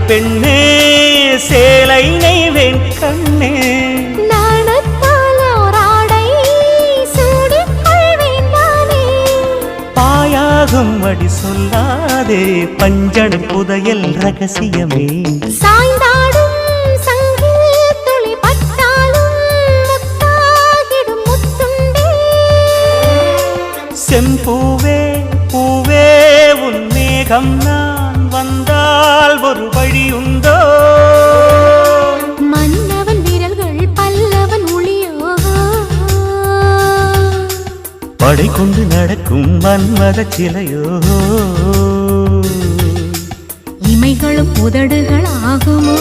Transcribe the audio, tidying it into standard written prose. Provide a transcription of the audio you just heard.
பெண்ணே சேலை நெய்வேன் கண்ணே நாணத்தாலோராடை சூடிக் கொள்வேன் நானே பாயாகும் அடி சொல்லாதே பஞ்சடும் புதையல் ரகசியமே சாய்ந்தாடும் சங்கில் துளி பட்டாலும் முத்தாகிடும் முத்துண்டே செம்பூவே பூவே உன் மேகம் நான் வந்தால் ஒரு வழி உண்டோ மன்னவன் விரல்கள் பல்லவன் ஒளியோ படை கொண்டு நடக்கும் மன்மத சிலையோ இமைகளும் உதடுகள் ஆகுமோ